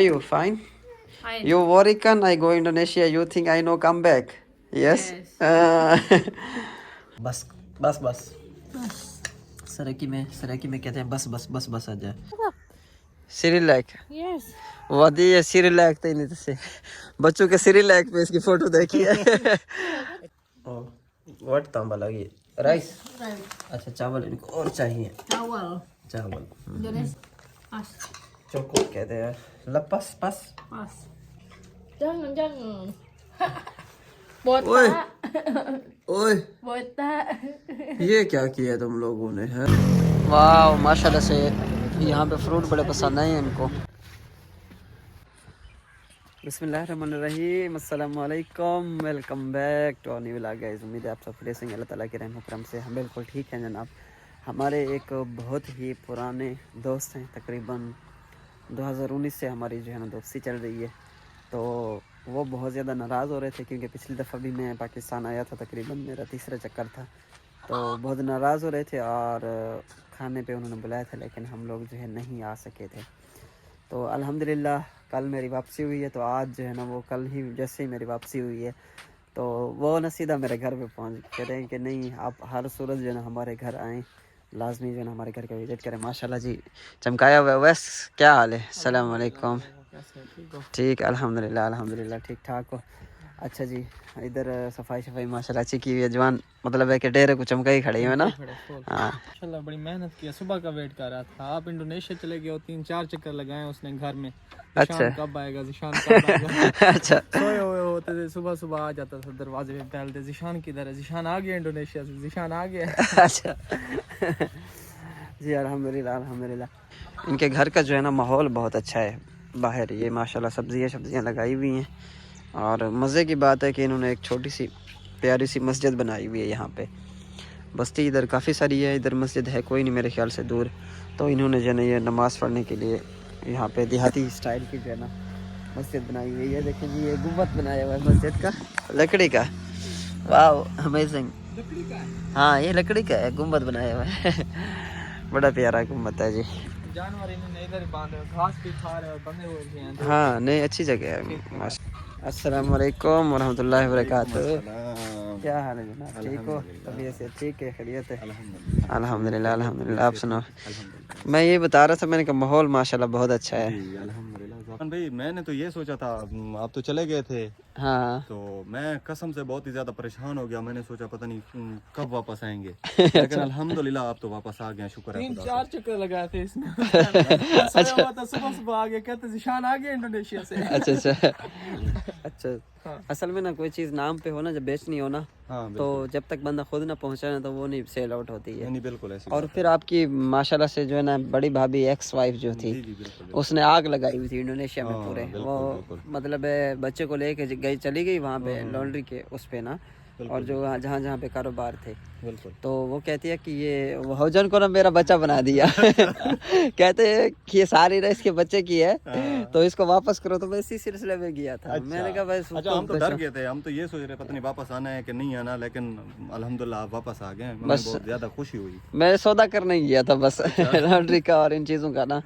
You fine? Fine. You worry can I go Indonesia? You think I know come back? Yes. Yes. बस बस बस सराकी में कहते हैं बस बस बस बस आ जा सिरिलैक Yes. वादी ये सिरिलैक तो नहीं तो बच्चों के सिरिलैक पे इसकी फोटो देखी है ओ व्हाट तांबा लगी राइस Right. अच्छा चावल इनको और चाहिए Towel. चावल Indonesia. Pas. चोको कहते हैं लपस पस Pas. Jangan. ओए Botak. ओए Botak. ये क्या किया तुम लोगों ने है वाह माशाल्लाह से यहाँ पे फ्रूट बड़े पसंद आए हैं इनको बिस्मिल्लाहिर्रहमानिर्रहीम अस्सलाम वालेकुम welcome back to our new vlog guys उम्मीद है आप सब खैरियत से हैं अल्लाह ताला के रहम करम से हम बिल्कुल ठीक हैं जनाब हमारे एक बहुत ही पुराने दोस्त हैं तकरीबन 2019 से हमारी जो है ना दोस्ती चल रही है तो वो बहुत ज़्यादा नाराज़ हो रहे थे क्योंकि पिछली दफ़ा भी मैं पाकिस्तान आया था तकरीबन मेरा तीसरा चक्कर था तो बहुत नाराज़ हो रहे थे और खाने पे उन्होंने बुलाया था लेकिन हम लोग जो है नहीं आ सके थे तो अल्हम्दुलिल्लाह कल मेरी वापसी हुई है तो आज जो है ना वो कल ही जैसे ही मेरी वापसी हुई है तो वो ना सीधा मेरे घर पे पहुंच कह रहे हैं कि नहीं आप हर सूरत जो है ना हमारे घर आएँ लाजमी जो है ना हमारे घर का विजिट करें माशाल्लाह जी चमकाया हुआ वैस क्या हाल है अस्सलाम वालेकुम ठीक अल्हम्दुलिल्लाह अल्हम्दुलिल्लाह ठीक ठाक हो अच्छा जी इधर सफाई शफाई माशाल्लाह अच्छी की हुई है जवान मतलब है कि डेरे को चमका ही खड़े हैं ना हाँ माशाल्लाह बड़ी मेहनत की है सुबह का वेट कर रहा था आप इंडोनेशिया चले गए हो 3-4 चक्कर लगाए उसने घर में अच्छा। जिशान कब आएगा जिशान कब आएगा अच्छा सोए हुए होते थे सुबह सुबह आ जाता था दरवाजे पे पहलते जिशान किधर है जिशान आ गया इंडोनेशिया से जिशान आ गया अच्छा जी अल्हम्दुलिल्लाह अल्हम्दुलिल्लाह इनके घर का जो है ना माहौल बहुत अच्छा है बाहर ये माशाल्लाह सब्जियां लगाई हुई हैं और मज़े की बात है कि इन्होंने एक छोटी सी प्यारी सी मस्जिद बनाई हुई है यहाँ पे बस्ती इधर काफ़ी सारी है इधर मस्जिद है कोई नहीं मेरे ख्याल से दूर तो इन्होंने जो है ना ये नमाज़ पढ़ने के लिए यहाँ पे देहाती स्टाइल की जो है ना मस्जिद बनाई हुई है देखिए जी ये गुम्बद बनाया हुआ है मस्जिद का लकड़ी का वाह अमेजिंग हाँ ये लकड़ी का है गुम्बद बनाया हुआ है बड़ा प्यारा गुम्बद है जी जानवर इन्होंने इधर बांधे घास भी खा रहे और बंधे हुए भी हैं हाँ नहीं अच्छी जगह है अस्सलाम वालेकुम वरहमतुल्लाहि वबरकातुहू क्या हाल है जनाब ठीक हो तबीयत से ठीक है खैरियत है अल्हम्दुलिल्लाह अल्हम्दुलिल्लाह आप सुनो मैं ये बता रहा था मैंने कहा माहौल माशाल्लाह बहुत अच्छा है अल्हम्दुलिल्लाह भाई मैंने तो ये सोचा था आप तो चले गए थे हाँ तो मैं कसम से बहुत ही ज्यादा परेशान हो गया मैंने सोचा पता नहीं कब वापस आएंगे लेकिन अल्हम्दुलिल्लाह आप तो वापस आ गए शुक्र है खुदा 3-4 चक्कर लगाए थे इसमें सोया हुआ था सुबह सुबह आ गया कहते जिशान आ गया इंडोनेशिया से अच्छा अच्छा अच्छा असल में ना कोई चीज़ नाम पे हो ना जब बेचनी हो ना हाँ तो जब तक बंदा खुद ना पहुंचा ना तो वो नहीं सेल आउट होती है नहीं बिल्कुल ऐसी और फिर आपकी माशाल्लाह से जो है ना बड़ी भाभी एक्स वाइफ जो थी जी बिल्कुल उसने आग लगाई हुई थी इंडोनेशिया में पूरे वो मतलब बच्चे को लेके गई चली गई वहाँ पे लॉन्ड्री के उस पे ना और जो जहाँ जहाँ पे कारोबार थे बिल्कुल तो वो कहती है कि ये हौजन को ना मेरा बच्चा बना दिया कहते हैं कि ये सारी रेस के बच्चे की है तो इसको वापस करो तो मैं इसी सिलसिले में गया था मैंने कहा बस अच्छा हम तो डर गए थे हम तो ये सोच रहे पता नहीं वापस आना है कि नहीं आना लेकिन अल्हम्दुलिल्लाह आप वापस आ गए बस बहुत ज्यादा खुशी हुई मैं सौदा करने गया था बस लॉन्ड्री का और इन चीज़ों का ना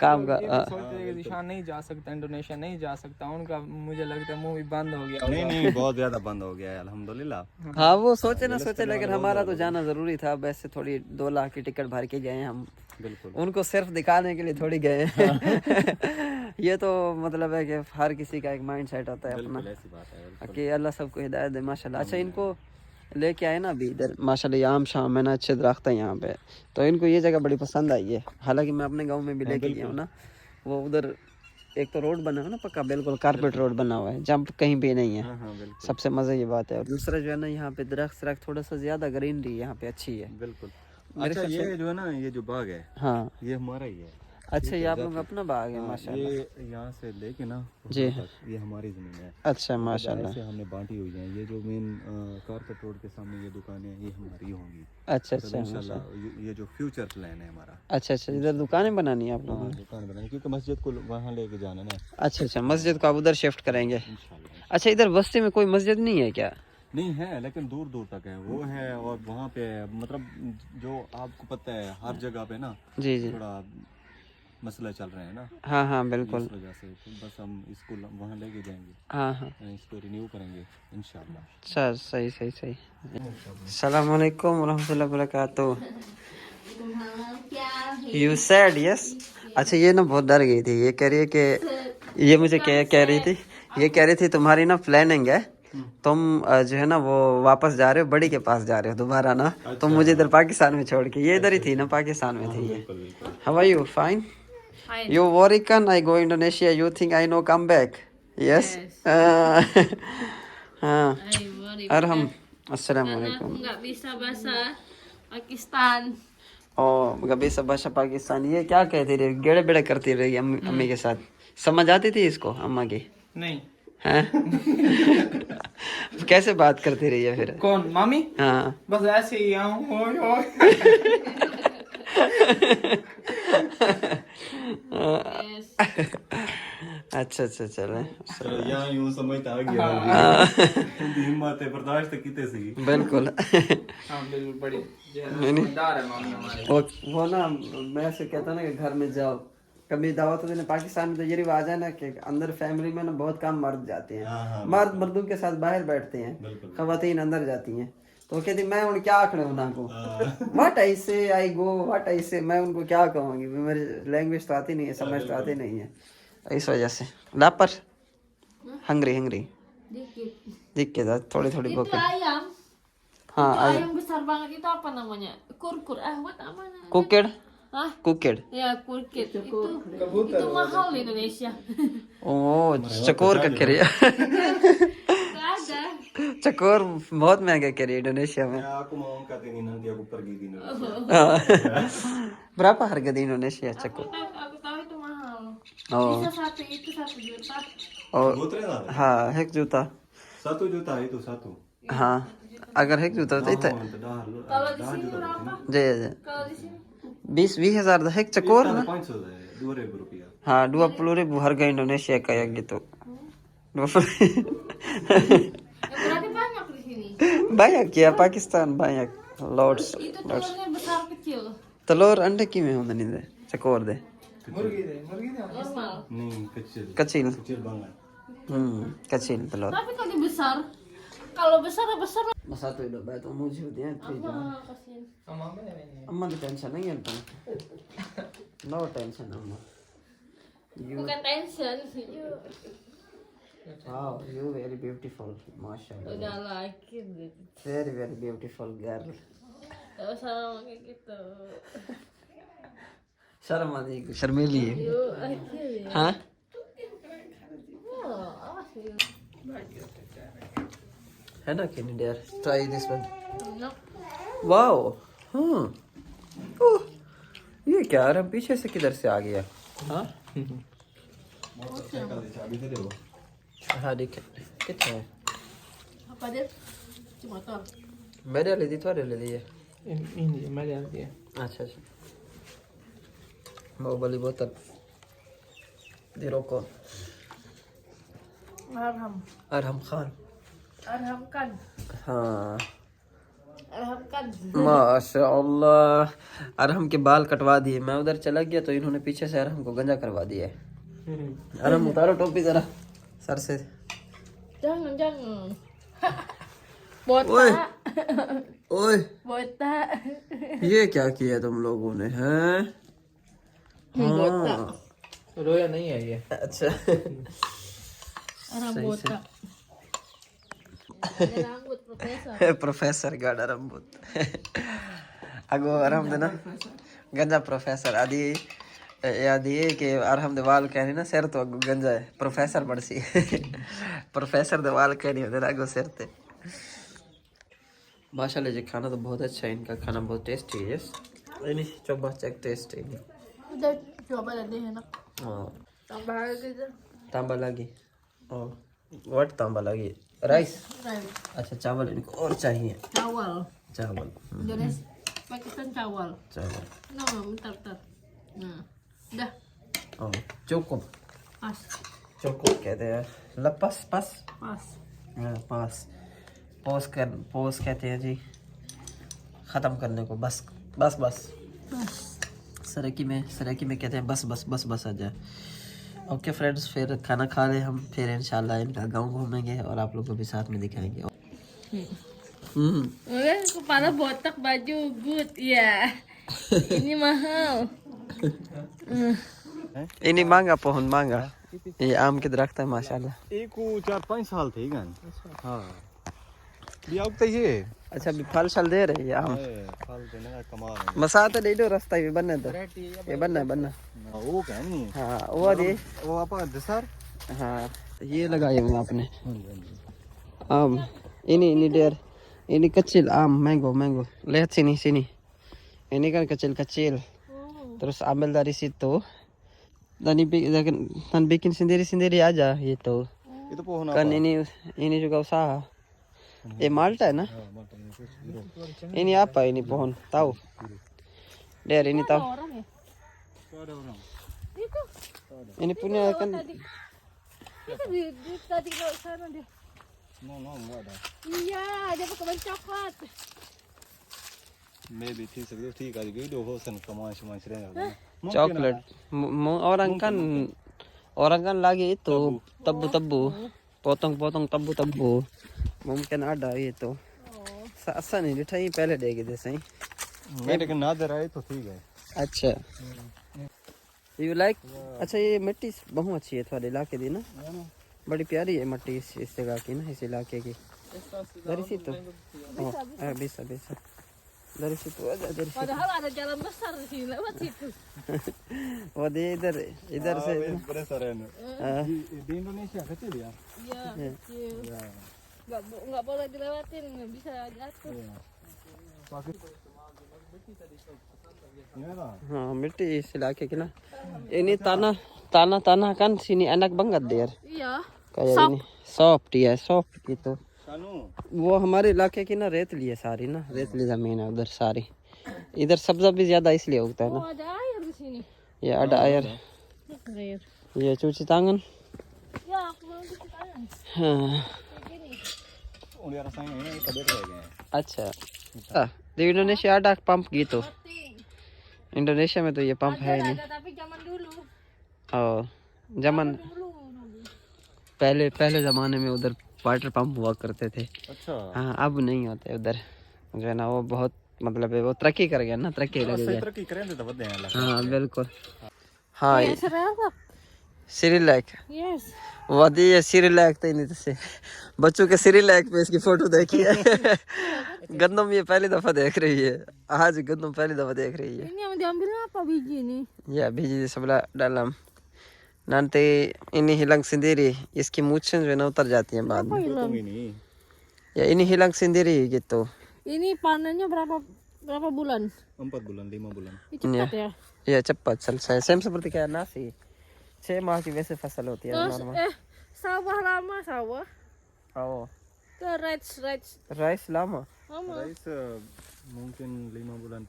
काम का सोचते थे कि जिशान नहीं जा सकता इंडोनेशिया नहीं जा सकता उनका मुझे लगता है मुंह भी बंद हो गया नहीं नहीं बहुत ज्यादा बंद हो गया है अल्हम्दुलिल्लाह हाँ वो सोचे ना सोचे लेकिन हमारा तो जाना जरूरी था वैसे थोड़ी 2 लाख की टिकट भर के गए हम बिल्कुल उनको सिर्फ दिखाने के लिए थोड़ी गए ये तो मतलब है कि हर किसी का एक माइंड सेट होता है अपना ऐसी बात है कि अल्लाह सबको हिदायत दे माशाल्लाह अच्छा इनको लेके आए ना अभी इधर माशाल्लाह ये आम शाम है ना अच्छे दरख्त है यहाँ पे तो इनको ये जगह बड़ी पसंद आई है हालांकि मैं अपने गाँव में भी लेके गया हूँ ना वो उधर एक तो रोड बना हुआ है ना पक्का बिल्कुल कारपेट रोड बना हुआ है जंप कहीं पे नहीं है सबसे मज़े ये बात है और दूसरा जो है ना यहाँ पे दरख्त थोड़ा सा ज्यादा ग्रीनरी यहाँ पे अच्छी है बिल्कुल अच्छा ये जो है ना ये जो बाग है हाँ ये हमारा ही है अच्छा ये आप लोग अपना बाग है माशाल्लाह ये यहाँ से लेके ना जी ये हमारी जमीन है अच्छा माशाल्लाह ऐसे हमने बांटी हुई है ये जो मेन कारपेट रोड के सामने ये दुकानें ये हमारी होंगी अच्छा अच्छा तो इंशाल्लाह ये जो फ्यूचर प्लान है हमारा अच्छा अच्छा इधर दुकानें बनानी है आप लोगों ने दुकान बनानी क्योंकि मस्जिद को वहाँ लेके जाना ना अच्छा अच्छा मस्जिद को आप उधर शिफ्ट करेंगे अच्छा इधर बस्ती में कोई मस्जिद नहीं है क्या नहीं है लेकिन दूर दूर तक है वो है और वहाँ पे मतलब जो आपको पता है हर जगह पे ना जी जी थोड़ा मसला चल रहे हैं ना, हाँ हाँ बिल्कुल। इस वजह से तो बस हम इसको वहाँ लेके जाएंगे, हाँ हाँ इसको रिन्यू करेंगे इंशाल्लाह। सर सही सही सही। अस्सलाम वालेकुम रहमतुल्लाहि वबरकातुहू। You said yes. अच्छा ये ना बहुत डर गई थी, ये कह रही है कि ये मुझे कह रही थी, ये कह रही थी तुम्हारी ना प्लानिंग है, तुम जो है ना वो वापस जा रहे हो बड़ी के पास जा रहे हो दोबारा ना, तुम मुझे इधर पाकिस्तान में छोड़ के, ये इधर ही थी ना पाकिस्तान में थी ये। How are you? Fine. Fine. You worry can I go Indonesia? You think I know come back? Yes. हाँ। I worry. अरहम अस्सलाम Karena aku वालेकुम। nggak bisa bahasa Pakistan. और गबी सब भाषा पाकिस्तानी, ये क्या कहती रही, गेड़े बेड़े करती रही अम्मी के साथ, समझ आती थी इसको अम्मा की? नहीं। हैं? कैसे बात करती रही है फिर? कौन मामी? हाँ बस ऐसे ही आऊं ओए ओए। Yes. अच्छा अच्छा चले चलो यहाँ यूं समझ आ गया, उनकी हिम्मत है बर्दाश्त कितने सी। बिल्कुल। हाँ बिल्कुल बड़ी समझदार है मामी हमारी। वो ना मैं ऐसे कहता ना कि घर में जाओ कभी दावत देने, पाकिस्तान में तो ये रिवाज है ना कि अंदर फैमिली में ना बहुत कम मर्द जाते हैं, मर्द मर्दों के साथ बाहर बैठते हैं, खवातीन अंदर जाती हैं। तो वो कहती मैं उन क्या आखड़े उना को व्हाट आई से आई गो व्हाट आई से, मैं उनको क्या कहूँगी, मेरी लैंग्वेज तो आती नहीं है, समझ तो आती नहीं है, इस वजह से लापर हंगरी हंगरी Dikit. दिख के साथ थोड़ी थोड़ी Itu बोके। ayam. हाँ Itu ayam besar banget itu apa namanya? Kurkur. What namanya? कुकेड Hah? कुकेड Ya, kurkit. Itu mahal di Indonesia. ओ चकोर का करिए। Nggak ada. चकोर बहुत महंगा करिए इंडोनेशिया में। मैं आपको mau katain nanti aku pergi di Indonesia. Berapa harga di Indonesia Aku cekor? tahu itu mahal. Oh. Bisa satu itu 1 juta. और Butre nada. हाँ एक जूता, 1 juta itu satu. हाँ अगर एक जूता तो इतना Kalau di sini berapa? जय जय Kalau di sini 20,000 dah एक चकोर ना। 500 2.000 rupiah. हाँ 20,000 harga Indonesia kayak gitu। 20. ya berarti banyak di sini. banyak ya Pakistan banyak lots Itu lots telurnya besar kecil. telur anda kimi होंगे नहीं दे चकोर दे मुर्गी दे Normal. Nih kecil. kecil Kecil banget. kecil telur Tapi kalau besar, kalau besar बस satu itu baik मुझे होती है ठीक है kasihan. अम्मा की टेंशन नहीं है तुम नो टेंशन अम्मा you Bukan tension. wow you very beautiful mashallah Udah laki gitu. very very beautiful girl Gak usah ngomong kayak gitu. शर्म आती है शर्मीली है Yuk, laki ya. हाँ Oh, awas yuk. है ना Kenny dear try this one Enak. Wow हाँ oh ये क्या है पीछे से किधर से आ गया हाँ Cabai tadi loh. हाँ देख कितना है Apa dia? Cuma motor. मैंने ले दी थोड़े ले लिए ini मैं ले दिया। अच्छा अच्छा वो वाली बोतल दे रोको Arham. Arham Khan Arham kan. हाँ Arham kan. माशाअल्लाह अरहम के बाल कटवा दिए, मैं उधर चला गया तो इन्होंने पीछे से अरहम को गंजा करवा दिया है। अरहम उतारो टोपी जरा सर से। Jangan. ओए Botak. ओए Botak. ये क्या किया तुम लोगों ने हैं? हाँ रोया नहीं है ये। अच्छा Arham botak. Ada rambut profesor. Professor गाड़ा रंबुत अगो अरहम देना गंजा प्रोफेसर आदि याद ये कि अरहम दवाल कहनी ना सिर तो अगो गंजा है प्रोफेसर बड़सी प्रोफेसर दवाल कहनी होते ना अगो सिर ते माशाल्लाह जी खाना तो बहुत अच्छा है, इनका खाना बहुत टेस्टी है। ini coba cek test ini Udah coba tadi enak. oh Tambah lagi tuh. tambah lagi oh what tambah lagi rice Rice. अच्छा चावल इनको और चाहिए Cawal. चावल Indonesia. Pakistan cawal. चावल No, bentar. Nah, udah. oh cukup Pas. cukup कहते हैं लपस पस Pas. पास पोस कहते हैं जी, ख़त्म करने को बस बस बस Pas. सराकी में कहते हैं बस बस बस बस आ जाए। ओके फ्रेंड्स, फिर खाना खा ले हम, फिर इंशाल्लाह इनका गांव घूमेंगे और आप लोगों को भी साथ में दिखाएंगे। Kepala botak baju good ya. Ini mahal. इन्हीं मांगा pohon मांगा, ये आम के दरख्त है माशाल्लाह। एक को 4-5 साल थे गन। हाँ ये अब तक ये अच्छा अभी फल शल दे रही है आम। फल देने का कमाल है। मसा तो ले लो, रास्ता भी बनना तो ये बनना वो क्या नहीं। हाँ वो दे वो आप दसर। हाँ ये लगाए हुए आपने आम, ini der ini kecil am mango lihat sini ini kan kecil terus ambil dari situ dan bikin sendiri aja gitu itu pohon kan apa? ini juga usaha. Malta है ना, ini apa ini pohon tahu der ini tahu Orang ya? Ada orang. Itu. ini punya kan Itu di tadi ke sana dia. No enggak ada। Iya, dia pakai baju coklat. मैं भी ठीक सकते ठीक है video हो सन कमाल समाज रहेगा। coklat orang kan lagi itu tabu potong tabu mungkin ada itu asa नहीं दिखाई पहले देगी जैसे ही मैं लेकिन ना दे रहा है तो ठीक है। अच्छा यू लाइक अच्छा ये मिट्टी बहुत अच्छी है थोड़े इलाके दी ना, बड़ी प्यारी है मिट्टी इस जगह की ना, इस इलाके की। dari situ bisa dari situ aja dari situ। Padahal ada jalan besar di sini lewat situ. वो दे इधर से बड़े सारे हैं। di Indonesia kecil ya। Iya, kecil. Nggak boleh dilewatin, nggak bisa jatuh. हाँ मिट्टी इस इलाके की ना, ini tanah kan sini enak banget der Iya. kayak ini soft ya soft gitu। कानू वो हमारे इलाके की ना रेतली है सारी ना, रेतली जमीन है उधर सारी, इधर सब्जा भी ज्यादा इसलिए उगता है Oh, ना। ada air di sini. ये ada air, Air. ये cuci tangan। Ya, aku mau cuci tangan. हाँ Kayak gini. उन्हें रासायनिक है ना तबीयत रह गए हैं। अच्छा di Indonesia ada pump gitu, Mati. Indonesia में तो ये पंप है ही नहीं। Ada, tapi zaman dulu. और zaman Dulu. पहले जमाने में उधर वाटर पंप हुआ करते थे। अच्छा हाँ अब नहीं होते उधर जो है ना, वो बहुत मतलब है वो तरक्की कर गया ना, तरक्की लग सही गया। तरक्की करें तो बदले हैं हाँ बिल्कुल। हाँ Yes, apa? श्रीलैक Yes. वादी है श्रीलैक तो नहीं से बच्चों के श्रीलैक पे इसकी फोटो देखी है। गंदम ये पहली दफा देख रही है, आज गंदम पहली दफा देख रही है। Ini yang diambil apa biji ini? Ya biji di sebelah dalam, nanti ini hilang sendiri, इसकी मूछें जो है ना उतर जाती हैं बाद में। Hilang. ini Ya ini hilang sendiri gitu। Ini panennya berapa bulan? 4 bulan 5 bulan। Ini cepat ya. Ya cepat selesai, same seperti kayak nasi, 6 माह की वैसे फसल होती है Terus normal। sawah lama sawah. Oh Ke rice rice lama। lama. Rice mungkin 5 bulan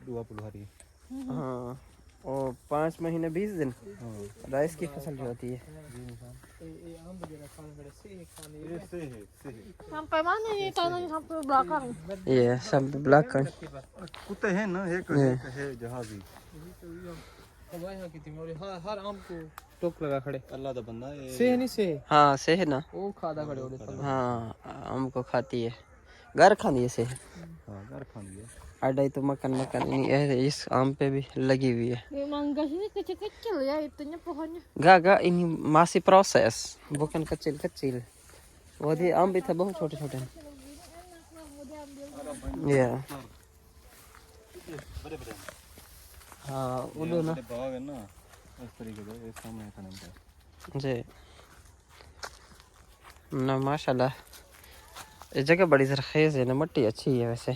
20 hari। हाँ और 5 महीने 20 दिन राइस की फसल जो होती है। Sampai mana ini tanahnya sampai belakang? ये sampai belakang। कुत्ते हैं ना एक है जहाजी। हवा यहाँ की थी और हर आम को टोक लगा खड़े। अल्लाह दा बंदा है। से नहीं से हाँ से है ना, वो खादा खड़े हो रहे। हाँ हमको खाती है, घर खानी है से है। हाँ घर खा लिया। ada itu makan ini is आम पे भी लगी हुई है। Mangga sini kecil-kecil ya itunya pohonnya. Gak ini masih proses, bukan kecil-kecil। वो भी आम भी था बहुत छोटे-छोटे। Iya। हाँ उधर ना बाग है ना इस तरीके से इस सामने का नाम है जी ना माशाल्लाह। ये जगह बड़ी सरखेज है ना, मिट्टी अच्छी है वैसे,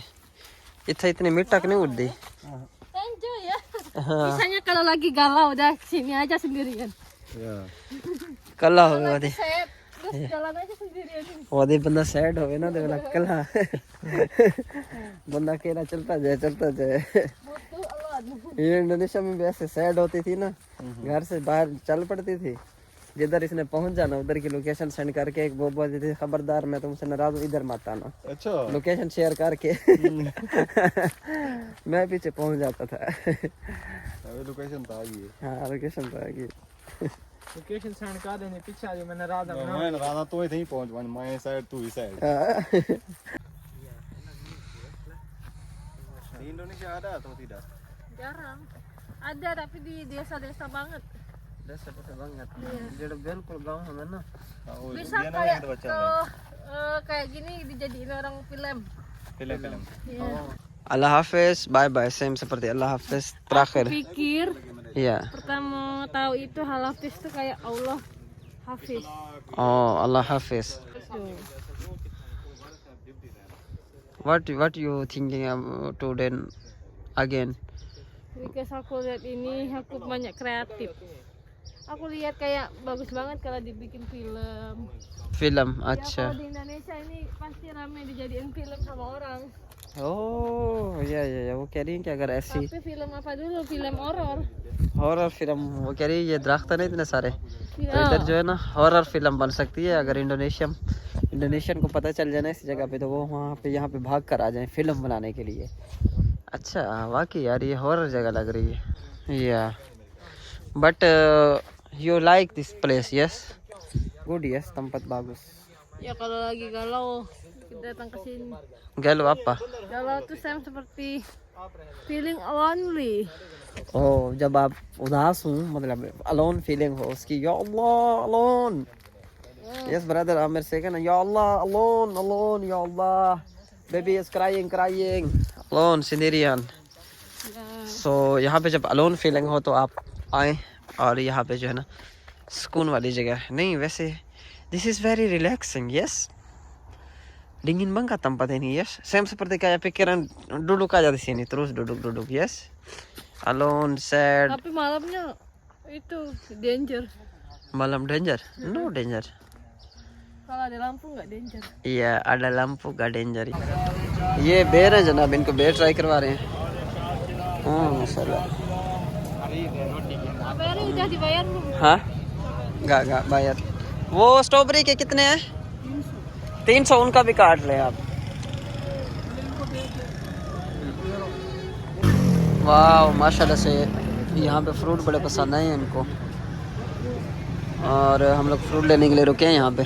इतनी मिट्टी नहीं उड़ती। Enjoy ya. Misalnya kalau lagi galau udah sini aja sendirian. या कला हो गया Saya terus jalan aja sendirian. वो बंदा सैड हो ना तो बोला कला बंदा अकेला चलता जाए Butuh Allah. ये इंडोनेशिया में भी ऐसे सैड होती थी ना, घर से बाहर चल पड़ती थी जिधर इसने पहुंच जाना उधर की लोकेशन सेंड करके एक वो बोलते थे खबरदार मैं तुमसे नाराज हूँ इधर मत आना। अच्छा लोकेशन शेयर करके मैं पीछे पहुंच जाता था। अभी लोकेशन तो आ गई है। हाँ लोकेशन तो आ गई। लोकेशन सेंड कर देने पीछे आ जाओ मैंने राधा बना मैं राधा तो ही पहुंच वन मैं साइड तू ही साइड हाँ। di Indonesia ada atau tidak? Jarang. Ada tapi di desa-desa banget. Desa-desa banget. Jadi बिल्कुल गांव हमें ना। Oh, Bisa dia namanya kayak kita baca kalau kayak gini dijadiin orang film. film-film. Iya. Allah Hafiz, bye bye. Same seperti Allah Hafiz terakhir. Pikir Iya. pertama tahu itu Hafiz tuh kayak Allah Hafiz. Oh, Allah Hafiz. Tuh. What you thinking to then again? Because aku lihat ini aku banyak kreatif. Aku lihat kayak bagus banget kalau dibikin film. Film, Ya अच्छा. kalau di Indonesia ini pasti ramai dijadiin film sama orang. Oh, ya वो कह रही है कि अगर ऐसी Tapi film apa dulu? Film horor. Horror film वो कह रही है ये दरख्त है ना इतने सारे तो Ya. इधर जो है ना हॉरर फिल्म बन सकती है अगर इंडोनेशियन को पता चल जाए ना इस जगह पे तो वो वहाँ पे यहाँ पे भाग कर आ जाए फिल्म बनाने के लिए। अच्छा वाकई यार ये हॉरर जगह लग रही है। या but you like this place yes good yes tempat bagus। Ya kalau lagi galau datang ke sini. galau apa? Galau tuh Sam seperti feeling lonely. Oh जब आप उदास हूँ मतलब alone feeling हो उसकी या अल्लाह alone। Yes brother Amir say ना या Allah alone ya Allah baby is crying alone sendirian। Ya. So यहाँ पे जब alone feeling हो तो आप आए और यहाँ पे जो है ना सुकून वाली जगह है। नहीं वैसे this is very relaxing yes dingin banget tempat ini yes Sam seperti kayak pikiran duduk aja di sini terus duduk yes alone sad Tapi malamnya itu danger. malam danger no danger Kalau ada lampu nggak danger. iya ada lampu gak danger ये बेर है जनाब इनको बेर try करवा रहे हैं। माशाल्लाह Apa ini udah dibayar belum? हाँ gak bayar वो स्ट्रॉबेरी के कितने हैं 300 उनका भी काट ले आप। वाह माशाल्लाह से यहाँ पे फ्रूट बड़े पसंद आए हैं इनको और हम लोग फ्रूट लेने के लिए रुके हैं यहाँ पे।